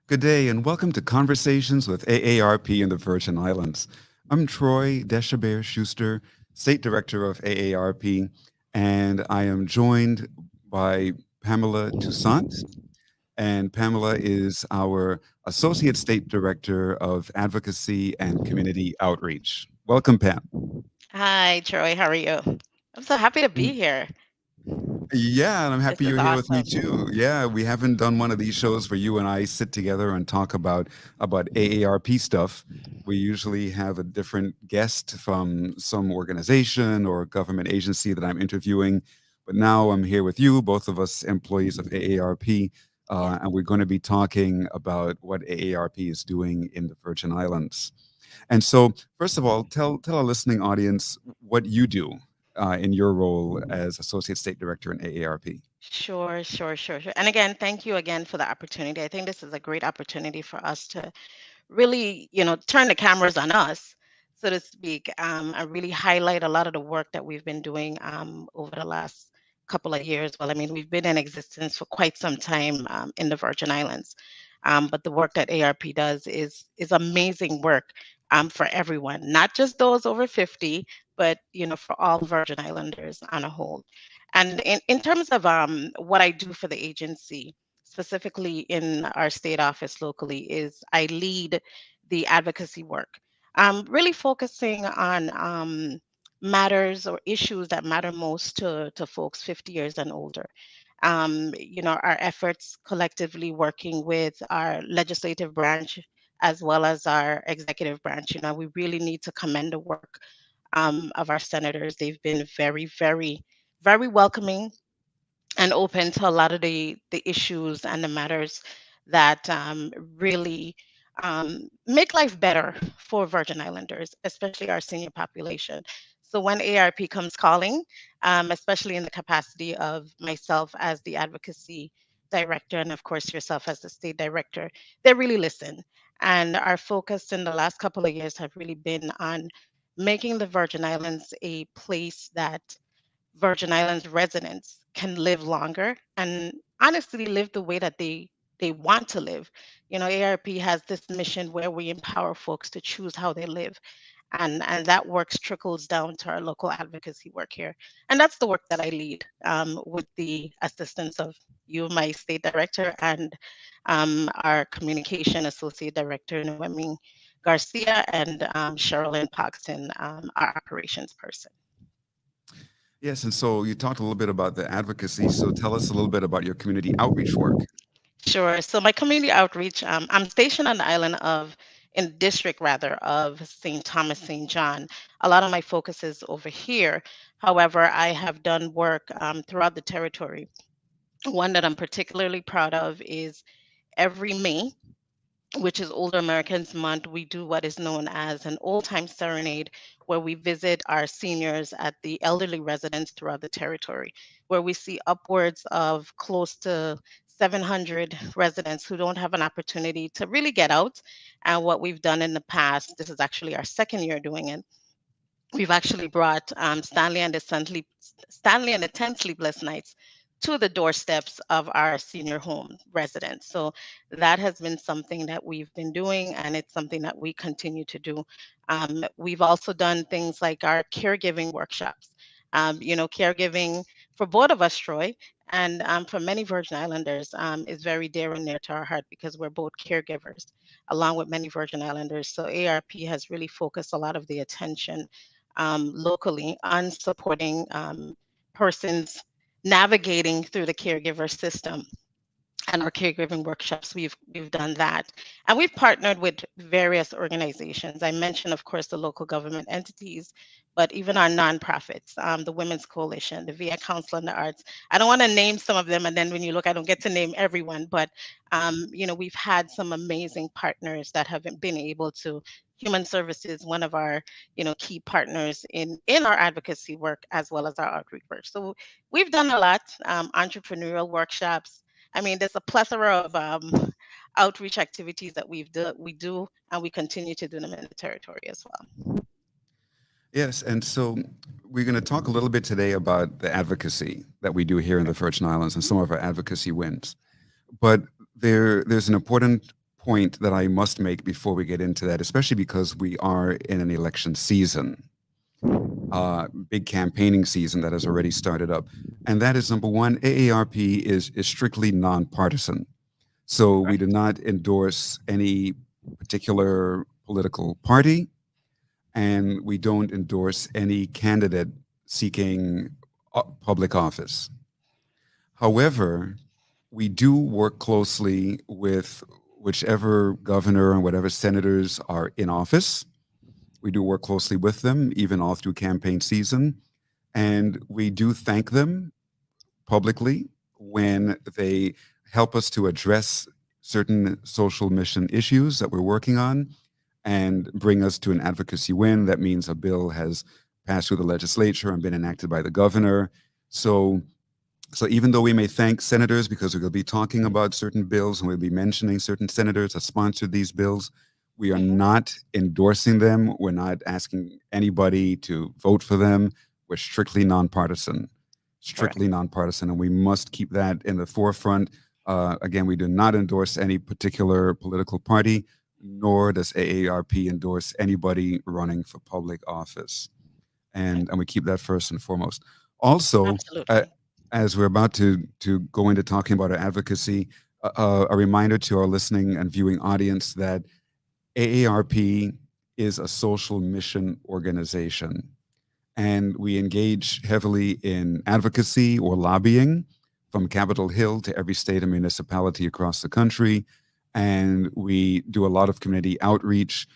Good day and welcome to Conversations with AARP in the Virgin Islands. I'm Troy Deshabert Schuster, State Director of AARP, and I am joined by Pamela Toussaint. And Pamela is our Associate State Director of Advocacy and Community Outreach. Welcome, Pam. Hi, Troy. How are you? I'm so happy to be here. Yeah, and I'm This happy is you're here with me too. awesome. Yeah, we haven't done one of these shows where you and I sit together and talk about AARP stuff. We usually have a different guest from some organization or government agency that I'm interviewing. But now I'm here with you, both of us employees of AARP, Yeah. and we're going to be talking about what AARP is doing in the Virgin Islands. And so, first of all, tell our listening audience what you do in your role as Associate State Director in AARP. Sure. And again, thank you again for the opportunity. I think this is a great opportunity for us to really, turn the cameras on us, so to speak, and really highlight a lot of the work that we've been doing over the last couple of years. Well, I mean, we've been in existence for quite some time in the Virgin Islands, but the work that ARP does is amazing work for everyone, not just those over 50, but for all Virgin Islanders on a whole. And in terms of what I do for the agency, specifically in our state office locally, is I lead the advocacy work, really focusing on matters or issues that matter most to folks 50 years and older. Our efforts collectively working with our legislative branch as well as our executive branch. We really need to commend the work of our senators. They've been very welcoming and open to a lot of the issues and the matters that really make life better for Virgin Islanders, especially our senior population. So when ARP comes calling, especially in the capacity of myself as the advocacy director, and of course yourself as the state director, they really listen. And our focus in the last couple of years have really been on making the Virgin Islands a place that Virgin Islands residents can live longer and honestly live the way that they want to live. ARP has this mission where we empower folks to choose how they live. And that work trickles down to our local advocacy work here. And that's the work that I lead with the assistance of you, my state director, and our communication associate director, Noemi Garcia, and Sherilyn Paxton, our operations person. Yes, and so you talked a little bit about the advocacy. So tell us a little bit about your community outreach work. Sure. So my community outreach, I'm stationed on the island of, in the district rather, of St. Thomas, St. John. A lot of my focus is over here. However, I have done work throughout the territory. One that I'm particularly proud of is every May, which is Older Americans Month, we do what is known as an old time serenade, where we visit our seniors at the elderly residents throughout the territory, where we see upwards of close to 700 residents who don't have an opportunity to really get out. And what we've done in the past, this is actually our second year doing it, we've actually brought Stanley and the 10 Sleepless Nights to the doorsteps of our senior home residents. So that has been something that we've been doing, and it's something that we continue to do. We've also done things like our caregiving workshops. Caregiving for both of us, Troy, and for many Virgin Islanders is very dear and near to our heart because we're both caregivers, along with many Virgin Islanders. So ARP has really focused a lot of the attention locally on supporting persons navigating through the caregiver system. And our caregiving workshops, we've done that, and we've partnered with various organizations. I mentioned, of course, the local government entities, but even our nonprofits, the Women's Coalition, the VIA Council on the Arts. I don't want to name some of them, and then when you look, I don't get to name everyone, but we've had some amazing partners that have been able to. Human Services, one of our key partners in our advocacy work as well as our outreach work. So we've done a lot, entrepreneurial workshops. I mean, there's a plethora of outreach activities that we do, and we continue to do them in the territory as well. Yes, and so we're going to talk a little bit today about the advocacy that we do here in the Virgin Islands and some of our advocacy wins. But there's an important point that I must make before we get into that, especially because we are in an election season, big campaigning season that has already started up. And that is number one, AARP is strictly nonpartisan. So we Right. do not endorse any particular political party, and we don't endorse any candidate seeking public office. However, we do work closely with whichever governor and whatever senators are in office. We do work closely with them, even all through campaign season. And we do thank them publicly when they help us to address certain social mission issues that we're working on and bring us to an advocacy win. That means a bill has passed through the legislature and been enacted by the governor. So so even though we may thank senators because we're going to be talking about certain bills and we'll be mentioning certain senators that sponsored these bills, we are Hmm. not endorsing them. We're not asking anybody to vote for them. We're Correct. strictly nonpartisan, and we must keep that in the forefront. Again, we do not endorse any particular political party, nor does AARP endorse anybody running for public office, Right. and we keep that first and foremost. Also, uh, Absolutely. as we're about to go into talking about our advocacy, a reminder to our listening and viewing audience that AARP is a social mission organization, and we engage heavily in advocacy or lobbying from Capitol Hill to every state and municipality across the country. And we do a lot of community outreach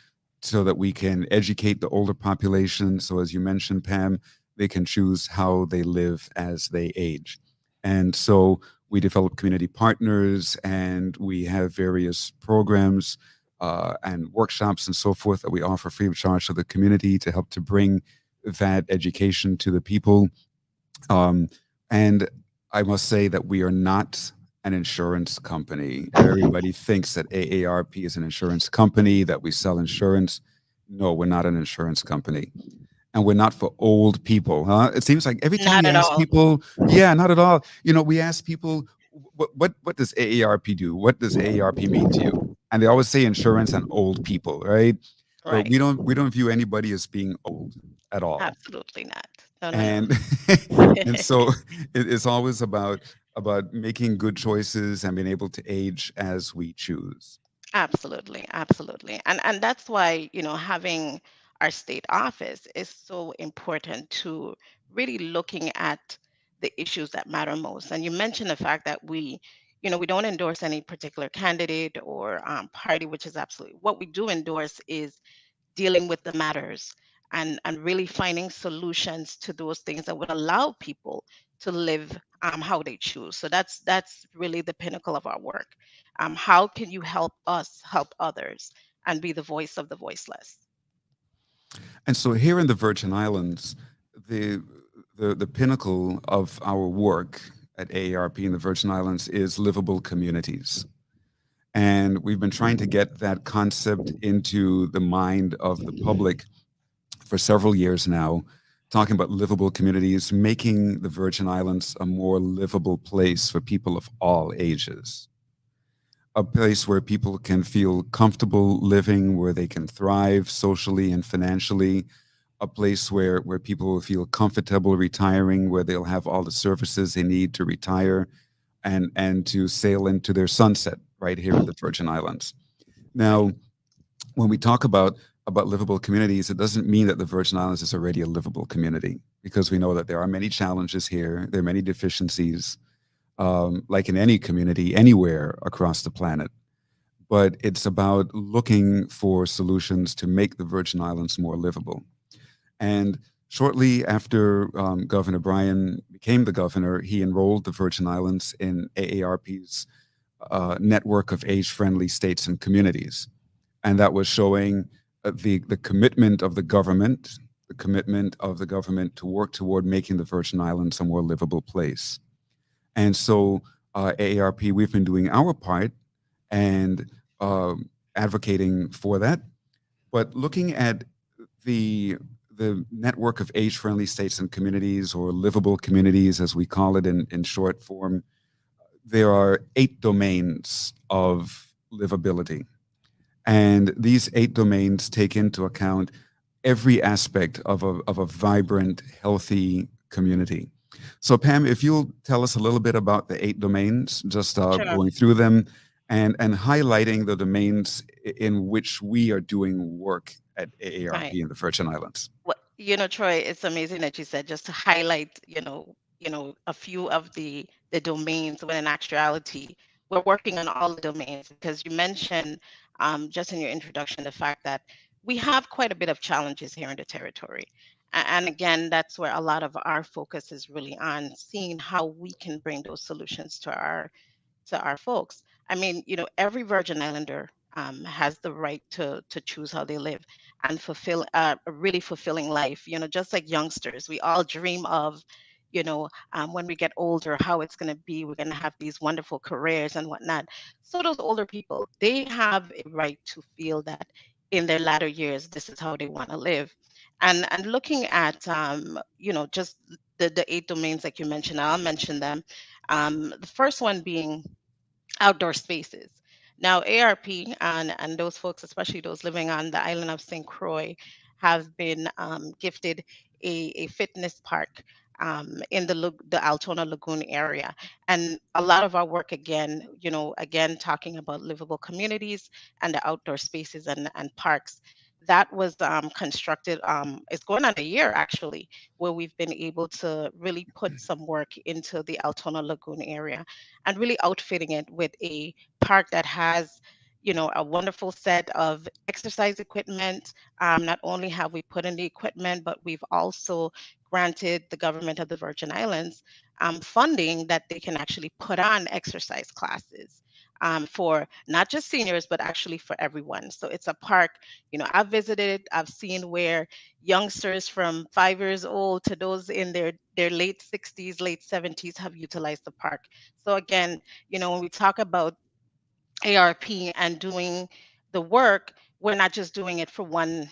so that we can educate the older population. So, as you mentioned, Pam, they can choose how they live as they age. And so we develop community partners and we have various programs and workshops and so forth that we offer free of charge to the community to help to bring that education to the people. Um, and I must say that we are not an insurance company. Everybody thinks that AARP is an insurance company, that we sell insurance. No, we're not an insurance company. And we're not for old people. Huh? It seems like every time Not we at ask all. people, yeah, not at all. You know, we ask people, what does AARP do? What does AARP mean to you? And they always say insurance and old people, right? But Right. we don't view anybody as being old at all. Absolutely not. No, no, no. And and so it's always about making good choices and being able to age as we choose. Absolutely, absolutely. And that's why, having our state office is so important to really looking at the issues that matter most. And you mentioned the fact that we don't endorse any particular candidate or party, which is absolutely what we do endorse is dealing with the matters and really finding solutions to those things that would allow people to live how they choose. So that's really the pinnacle of our work. How can you help us help others and be the voice of the voiceless? And so here in the Virgin Islands, the the pinnacle of our work at AARP in the Virgin Islands is livable communities. And we've been trying to get that concept into the mind of the public for several years now, talking about livable communities, making the Virgin Islands a more livable place for people of all ages, a place where people can feel comfortable living, where they can thrive socially and financially, a place where people will feel comfortable retiring, where they'll have all the services they need to retire and to sail into their sunset right here in the Virgin Islands. Right. Now, when we talk about livable communities, it doesn't mean that the Virgin Islands is already a livable community because we know that there are many challenges here, there are many deficiencies, like in any community anywhere across the planet. But it's about looking for solutions to make the Virgin Islands more livable. And shortly after Governor Bryan became the governor, he enrolled the Virgin Islands in AARP's network of age-friendly states and communities, and that was showing the commitment of the government, to work toward making the Virgin Islands a more livable place. And so, AARP, we've been doing our part and advocating for that, but looking at the the network of age-friendly states and communities, or livable communities, as we call it in short form, there are 8 domains of livability. And these 8 domains take into account every aspect of a vibrant, healthy community. So, Pam, if you'll tell us a little bit about the 8 domains, just Sure. going through them and highlighting the domains in which we are doing work at Right. AARP in the Virgin Islands. What Troy, it's amazing that you said just to highlight, a few of the domains when in actuality we're working on all the domains because you mentioned just in your introduction the fact that we have quite a bit of challenges here in the territory. And again, that's where a lot of our focus is really on seeing how we can bring those solutions to our folks. I mean, every Virgin Islander has the right to choose how they live and fulfill a really fulfilling life. Just like youngsters, we all dream of, when we get older, how it's going to be. We're going to have these wonderful careers and whatnot. So those older people, they have a right to feel that in their latter years, this is how they want to live. And looking at, just the 8 domains like you mentioned, I'll mention them. The first one being outdoor spaces. Now, ARP and those folks, especially those living on the island of St. Croix, have been gifted a fitness park in the Altona Lagoon area. And a lot of our work, again, again, talking about livable communities and the outdoor spaces and parks. That was constructed, it's going on a year actually, where we've been able to really put some work into the Altona Lagoon area and really outfitting it with a park that has a wonderful set of exercise equipment. Not only have we put in the equipment, but we've also granted the government of the Virgin Islands funding that they can actually put on exercise classes for not just seniors, but actually for everyone. So it's a park, I've visited, I've seen where youngsters from 5 years old to those in their late 60s, late 70s have utilized the park. So again, when we talk about ARP and doing the work, we're not just doing it for one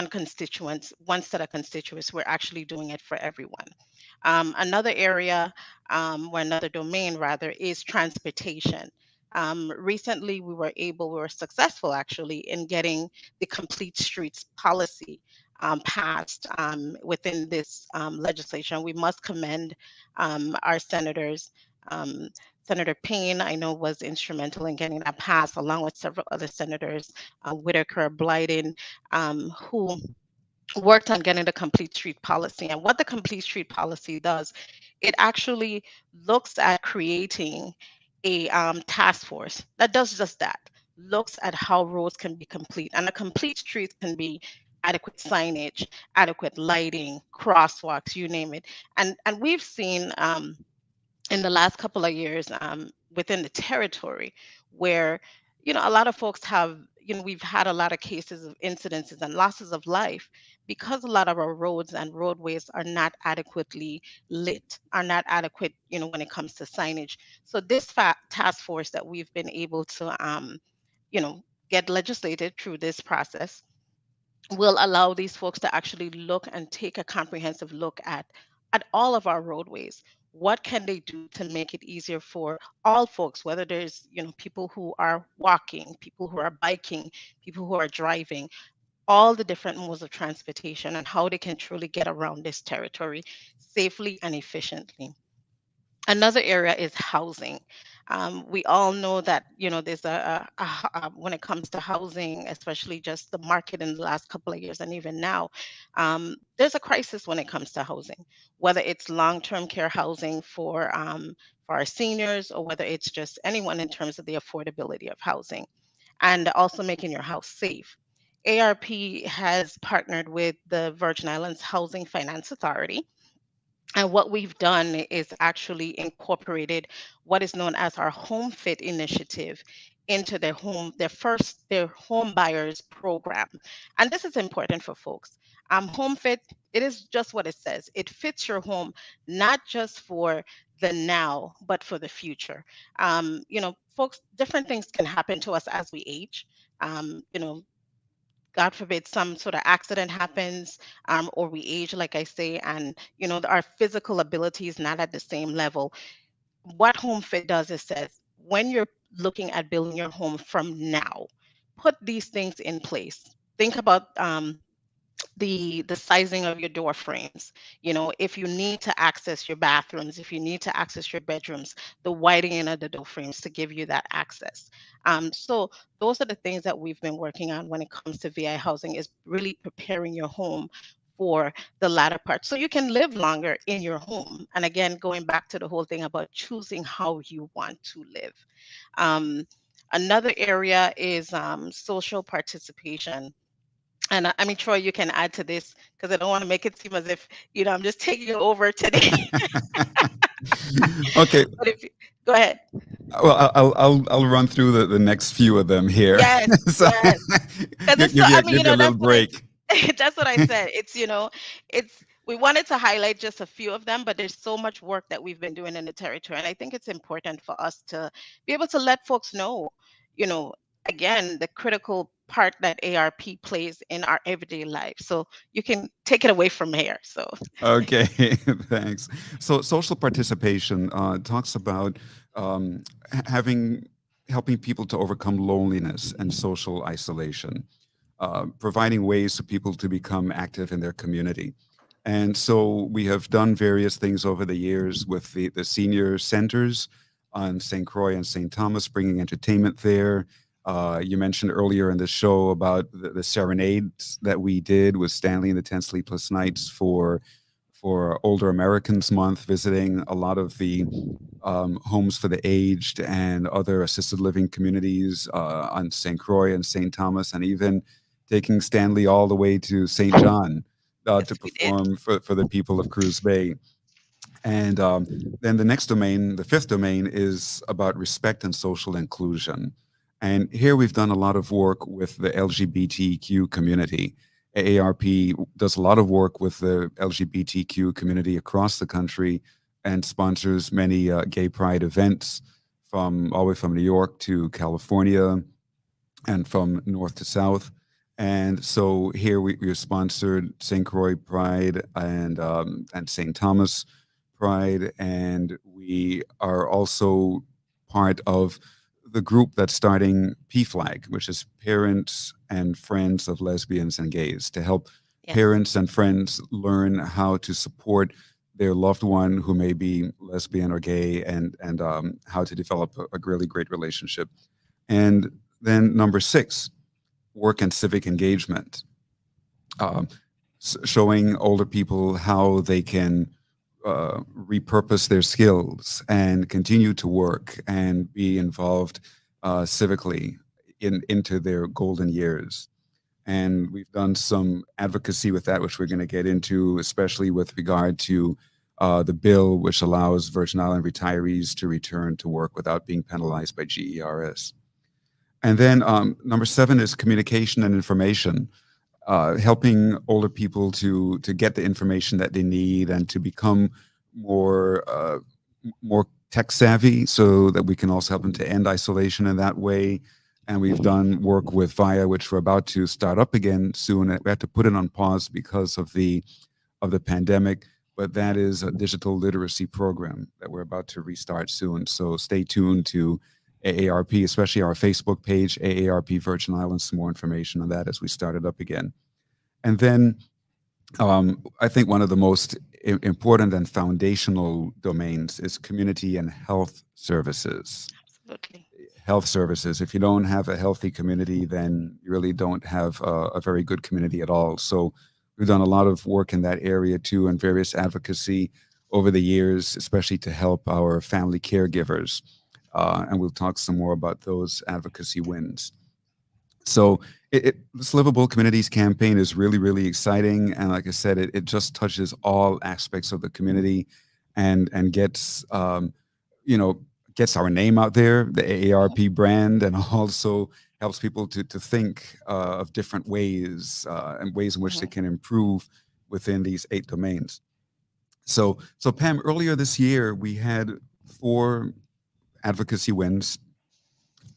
constituent, one set of constituents. We're actually doing it for everyone. Another area, or another domain rather, is transportation. Recently, we were successful actually in getting the Complete Streets policy passed within this legislation. We must commend our senators. Um, Senator Payne, I know, was instrumental in getting that passed, along with several other senators, Whitaker, Blyden, who worked on getting the complete street policy. And what the complete street policy does, it actually looks at creating a task force that does just that, looks at how roads can be complete. And a complete street can be adequate signage, adequate lighting, crosswalks, you name it. And we've seen in the last couple of years within the territory where a lot of folks have we've had a lot of cases of incidences and losses of life because a lot of our roads and roadways are not adequately lit, are not adequate when it comes to signage. So this task force that we've been able to you know get legislated through this process will allow these folks to actually look and take a comprehensive look at all of our roadways. What can they do to make it easier for all folks, whether there's people who are walking, people who are biking, people who are driving, all the different modes of transportation, and how they can truly get around this territory safely and efficiently. Another area is housing. We all know that there's when it comes to housing, especially just the market in the last couple of years and even now, there's a crisis when it comes to housing. Whether it's long-term care housing for our seniors, or whether it's just anyone in terms of the affordability of housing, and also making your house safe. ARP has partnered with the Virgin Islands Housing Finance Authority, and what we've done is actually incorporated what is known as our Home Fit initiative into their home buyers program. And this is important for folks. Home Fit, it is just what it says. It fits your home, not just for the now, but for the future. Folks, different things can happen to us as we age. God forbid some sort of accident happens, or we age, like I say, and our physical ability is not at the same level. What Home Fit does is says when you're looking at building your home from now, put these things in place. Think about the sizing of your door frames. If you need to access your bathrooms, if you need to access your bedrooms, the widening of the door frames to give you that access. So those are the things that we've been working on when it comes to VI housing, is really preparing your home for the latter part so you can live longer in your home. And again, going back to the whole thing about choosing how you want to live. um, Another area is social participation. And I mean, Troy, you can add to this because I don't want to make it seem as if, I'm just taking you over today. Okay. But if you, go ahead. Well, I'll run through the next few of them here. Yes, So yes. Because it's so, give you I mean, give you a little that's what I, break. that's what I said. It's, we wanted to highlight just a few of them, but there's so much work that we've been doing in the territory. And I think it's important for us to be able to let folks know, you know, again, the critical part that ARP plays in our everyday life. So you can take it away from here. So, Okay, thanks. So social participation talks about having helping people to overcome loneliness and social isolation, providing ways for people to become active in their community. And so we have done various things over the years with the senior centers on St. Croix and St. Thomas, bringing entertainment there. You mentioned earlier in the show about the serenades that we did with Stanley and the 10 Sleepless Nights for Older Americans Month, visiting a lot of the homes for the aged and other assisted living communities on St. Croix and St. Thomas, and even taking Stanley all the way to St. John to yes, we did. perform for the people of Cruz Bay. And then the next domain, the fifth domain, is about respect and social inclusion. And here we've done a lot of work with the LGBTQ community. AARP does a lot of work with the LGBTQ community across the country and sponsors many gay pride events from all the way from New York to California and from north to south. And so here we have sponsored St. Croix Pride and St. Thomas Pride, and we are also part of the group that's starting PFLAG, which is Parents and Friends of Lesbians and Gays, to help Yes. parents and friends learn how to support their loved one who may be lesbian or gay, and how to develop a really great relationship. And then number six, work and civic engagement, um, showing older people how they can repurpose their skills and continue to work and be involved civically into their golden years. And we've done some advocacy with that, which we're going to get into, especially with regard to the bill which allows Virgin Island retirees to return to work without being penalized by GERS. And then number seven is communication and information, helping older people to get the information that they need and to become more tech savvy, so that we can also help them to end isolation in that way. And we've done work with VIA, which we're about to start up again soon. We have to put it on pause because of the pandemic, but that is a digital literacy program that we're about to restart soon. So stay tuned to AARP, especially our Facebook page, AARP Virgin Islands, some more information on that as we start it up again. And then I think one of the most important and foundational domains is community and health services. Absolutely. Health services. If you don't have a healthy community, then you really don't have a very good community at all. So we've done a lot of work in that area too, and various advocacy over the years, especially to help our family caregivers. And we'll talk some more about those advocacy wins. So this Livable Communities campaign is really, really exciting. And like I said, it just touches all aspects of the community and gets, you know, gets our name out there, the Mhm. AARP brand, and also helps people to think of different ways and ways in which they Mhm. can improve within these eight domains. So Pam, earlier this year, we had four advocacy wins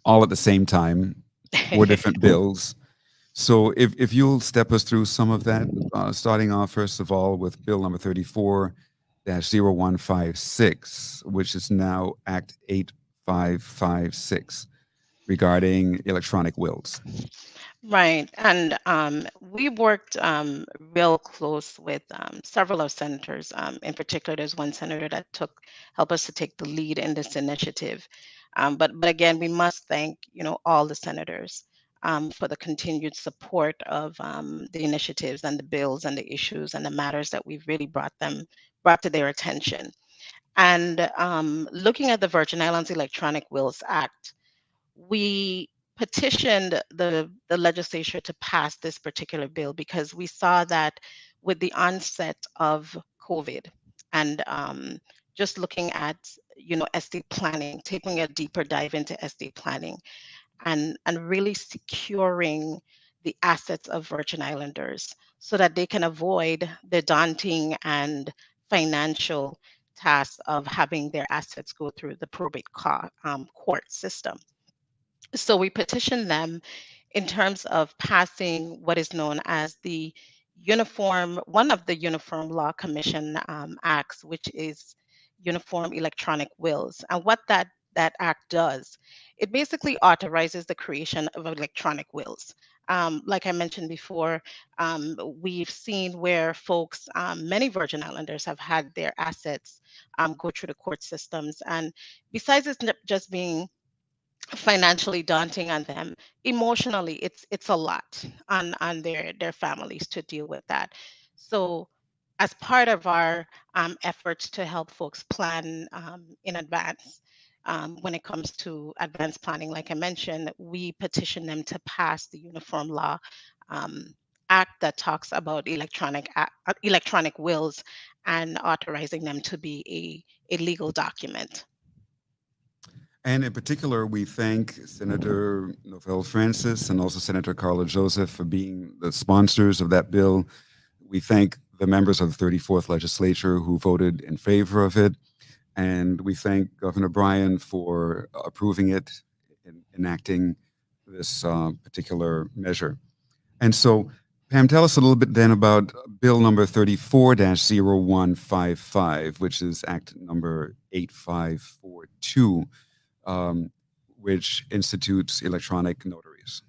all at the same time, four different bills. So if you'll step us through some of that, starting off first of all with Bill number 34-0156, which is now Act 8556, regarding electronic wills. Right. And we worked real close with several of senators. In particular, there's one senator that helped us to take the lead in this initiative. But again, we must thank, all the senators for the continued support of the initiatives and the bills and the issues and the matters that we've really brought to their attention. And looking at the Virgin Islands Electronic Wills Act, we petitioned the legislature to pass this particular bill because we saw that with the onset of COVID and just looking at estate planning, taking a deeper dive into estate planning and really securing the assets of Virgin Islanders so that they can avoid the daunting and financial task of having their assets go through the court system. So we petitioned them in terms of passing what is known as one of the Uniform Law Commission acts, which is Uniform Electronic Wills. And what that act does, it basically authorizes the creation of electronic wills. Like I mentioned before, we've seen where folks, many Virgin Islanders, have had their assets go through the court systems. And besides just being financially daunting on them, emotionally it's a lot on their families to deal with that. So as part of our efforts to help folks plan in advance, when it comes to advanced planning, like I mentioned, we petition them to pass the Uniform Law um, Act that talks about electronic wills and authorizing them to be a legal document. And in particular, we thank Senator Novelle Francis and also Senator Carla Joseph for being the sponsors of that bill. We thank the members of the 34th legislature who voted in favor of it. And we thank Governor Bryan for approving it and enacting this particular measure. And so, Pam, tell us a little bit then about Bill number 34-0155, which is Act number 8542, um, which institutes electronic notaries.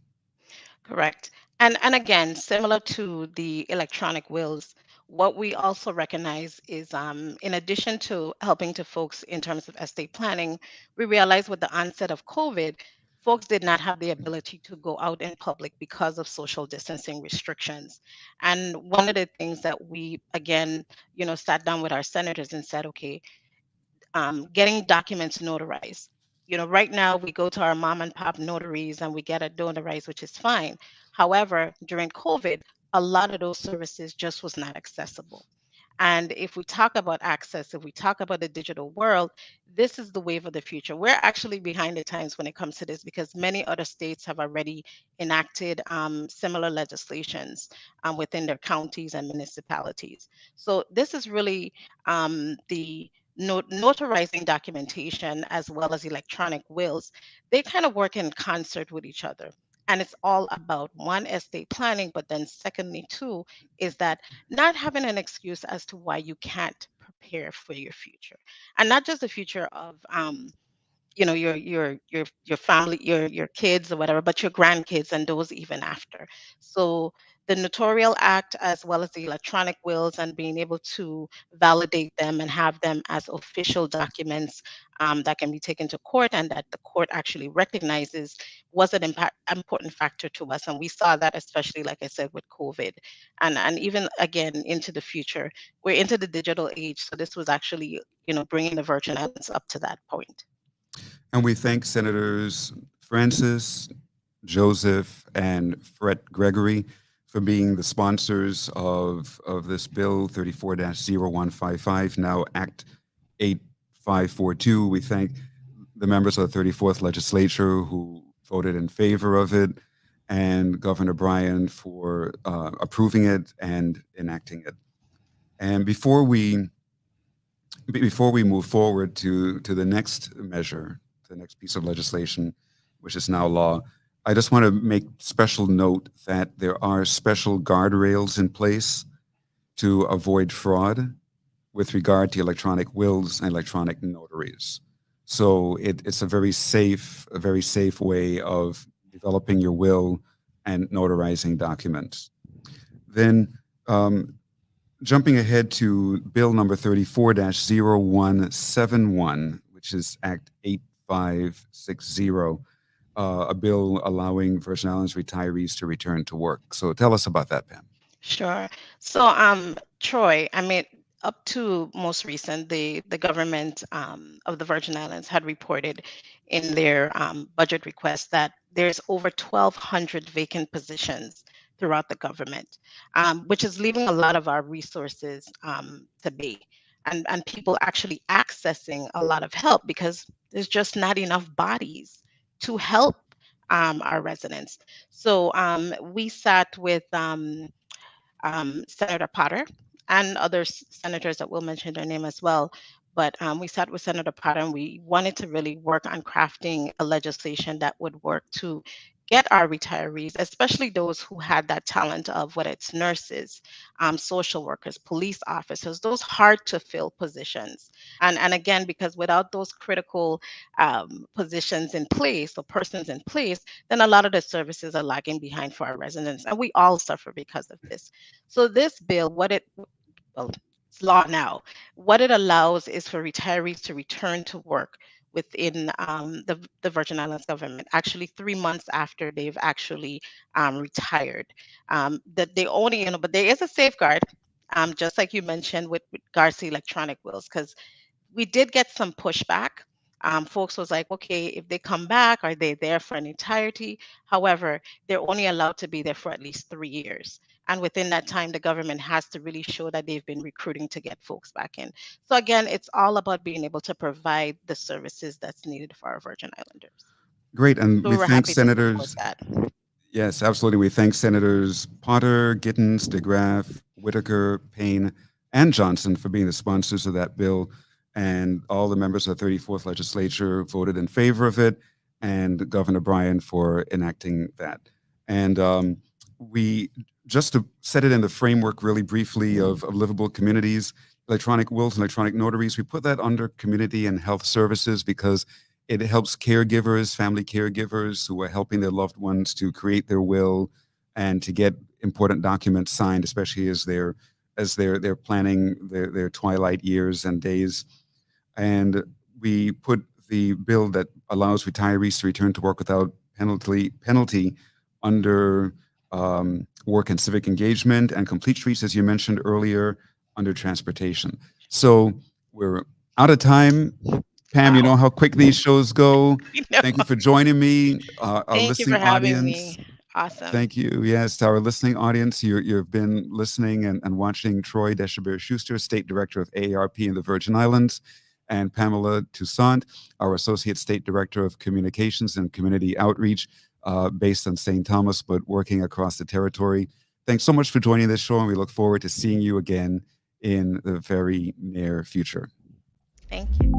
Correct. And again, similar to the electronic wills, what we also recognize is in addition to helping to folks in terms of estate planning, we realized with the onset of COVID, folks did not have the ability to go out in public because of social distancing restrictions. And one of the things that we, again, sat down with our senators and said, okay, getting documents notarized. Right now we go to our mom and pop notaries and we get it notarized, which is fine. However, during COVID, a lot of those services just was not accessible. And if we talk about access, if we talk about the digital world, this is the wave of the future. We're actually behind the times when it comes to this because many other states have already enacted similar legislations within their counties and municipalities. So this is really the notarizing documentation as well as electronic wills. They kind of work in concert with each other. And it's all about one, estate planning, but then secondly, two, is that not having an excuse as to why you can't prepare for your future, and not just the future of your family, your kids or whatever, but your grandkids and those even after. So the notarial act as well as the electronic wills and being able to validate them and have them as official documents that can be taken to court and that the court actually recognizes was an important factor to us. And we saw that especially, like I said, with COVID and even again into the future. We're into the digital age, so this was actually bringing the Virgin Islands up to that point. And we thank Senators Francis, Joseph, and Fred Gregory for being the sponsors of this bill 34-0155, now Act 8542. We thank the members of the 34th legislature who voted in favor of it, and Governor Bryan for approving it and enacting it. And before we move forward to the next measure, the next piece of legislation, which is now law, I just want to make special note that there are special guardrails in place to avoid fraud with regard to electronic wills and electronic notaries. So it's a very safe way of developing your will and notarizing documents. Then um, jumping ahead to Bill number 34-0171, which is Act 8560, a bill allowing Virgin Islands retirees to return to work. So tell us about that, Pam. Sure. So, Troy, I mean, up to most recent, the government of the Virgin Islands had reported in their budget request that there's over 1,200 vacant positions throughout the government, which is leaving a lot of our resources to be, and people actually accessing a lot of help because there's just not enough bodies to help our residents. So, we sat with Senator Potter and other senators that will mention their name as well. But we sat with Senator Potter and we wanted to really work on crafting a legislation that would work to get our retirees, especially those who had that talent of whether it's nurses, social workers, police officers, those hard to fill positions. And again, because without those critical positions in place or persons in place, then a lot of the services are lagging behind for our residents. And we all suffer because of this. So this bill, well, it's law now. What it allows is for retirees to return to work within the Virgin Islands government, actually 3 months after they've actually retired. That they only, but there is a safeguard, just like you mentioned with regards to electronic wills, because we did get some pushback. Folks was like, okay, if they come back, are they there for an entirety? However, they're only allowed to be there for at least 3 years. And within that time, the government has to really show that they've been recruiting to get folks back in. So again, it's all about being able to provide the services that's needed for our Virgin Islanders. Great. And So we we were thank happy to support Senators. that. Yes, absolutely. We thank Senators Potter, Gittens, DeGraff, Whitaker, Payne, and Johnson for being the sponsors of that bill. And all the members of the 34th Legislature voted in favor of it, and Governor Bryan for enacting that. And we, just to set it in the framework really briefly of livable communities, electronic wills and electronic notaries, we put that under community and health services because it helps caregivers, family caregivers who are helping their loved ones to create their will and to get important documents signed, especially as they're planning their twilight years and days. And we put the bill that allows retirees to return to work without penalty under work and civic engagement, and complete streets, as you mentioned earlier, under transportation. So we're out of time. Pam, you Wow. know how quick these shows go. You know. Thank you for joining me, our Thank you for listening having audience. me. Awesome. Thank you. Yes, to our listening audience, you've been listening and watching Troy Deshabert Schuster, State Director of AARP in the Virgin Islands, and Pamela Toussaint, our Associate State Director of Communications and Community Outreach, based in St. Thomas, but working across the territory. Thanks so much for joining this show, and we look forward to seeing you again in the very near future. Thank you.